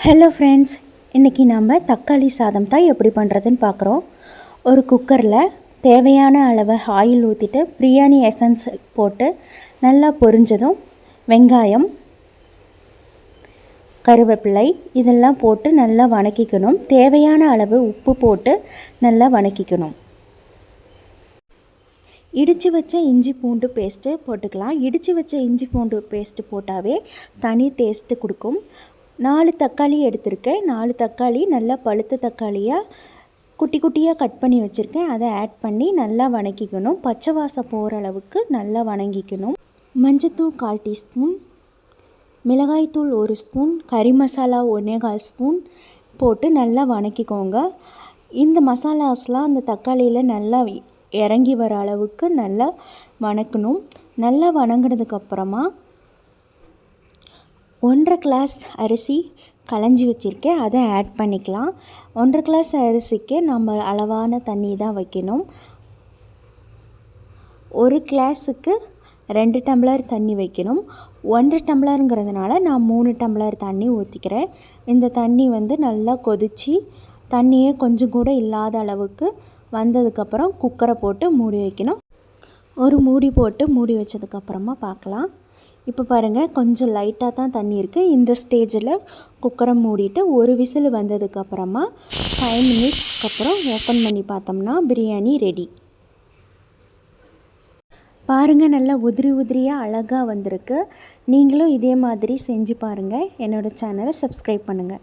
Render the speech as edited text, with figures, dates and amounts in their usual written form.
Hello friends, இன்றைக்கி நம்ம தக்காளி சாதம் தான் எப்படி பண்ணுறதுன்னு பார்க்குறோம். ஒரு குக்கரில் தேவையான அளவு ஆயில் ஊற்றிட்டு பிரியாணி எசன்ஸ் போட்டு நல்லா பொரிஞ்சதும் வெங்காயம், கருவேப்பிலை இதெல்லாம் போட்டு நல்லா வணக்கிக்கணும். தேவையான அளவு உப்பு போட்டு நல்லா வணக்கிக்கணும். இடித்து வச்ச இஞ்சி பூண்டு பேஸ்ட்டு போட்டுக்கலாம். இடித்து வச்ச இஞ்சி பூண்டு பேஸ்ட்டு போட்டாவே தனி டேஸ்ட்டு கொடுக்கும். 4 தக்காளி எடுத்திருக்கேன். 4 தக்காளி நல்லா பழுத்த தக்காளியாக குட்டி குட்டியாக கட் பண்ணி வச்சுருக்கேன். அதை ஆட் பண்ணி நல்லா வணக்கிக்கணும். பச்சை வாசம் போகிற அளவுக்கு நல்லா வணங்கிக்கணும். மஞ்சத்தூள் 1/4 டீஸ்பூன், மிளகாய்த்தூள் 1 ஸ்பூன், கறி மசாலா 1/4 ஸ்பூன் போட்டு நல்லா வணக்கிக்கோங்க. இந்த மசாலாஸ்லாம் அந்த தக்காளியில் நல்லா இறங்கி வர அளவுக்கு நல்லா வணக்கணும். நல்லா வணங்கினதுக்கப்புறமா 1/2 கிளாஸ் அரிசி களைஞ்சி வச்சுருக்கேன், அதை ஆட் பண்ணிக்கலாம். 1/2 கிளாஸ் அரிசிக்கு நம்ம அளவான தண்ணி தான் வைக்கணும். 1 கிளாஸுக்கு 2 டம்ளர் தண்ணி வைக்கணும். 1 டம்ளருங்கிறதுனால நான் 3 டம்ளர் தண்ணி ஊற்றிக்கிறேன். இந்த தண்ணி நல்லா கொதித்து தண்ணியே கொஞ்சம் கூட இல்லாத அளவுக்கு வந்ததுக்கப்புறம் குக்கரை போட்டு மூடி வைக்கணும். ஒரு மூடி போட்டு மூடி வச்சதுக்கப்புறமா பார்க்கலாம். இப்போ பாருங்கள், கொஞ்சம் லைட்டாக தான் தண்ணி இருக்குது. இந்த ஸ்டேஜில் குக்கரை மூடிட்டு ஒரு விசில் வந்ததுக்கப்புறமா 5 மினிட்ஸ்க்கு அப்புறம் ஓப்பன் பண்ணி பார்த்தோம்னா பிரியாணி ரெடி. பாருங்கள், நல்லா உதிரியாக அழகாக வந்திருக்கு. நீங்களும் இதே மாதிரி செஞ்சு பாருங்கள். என்னோடய சேனலை சப்ஸ்கிரைப் பண்ணுங்கள்.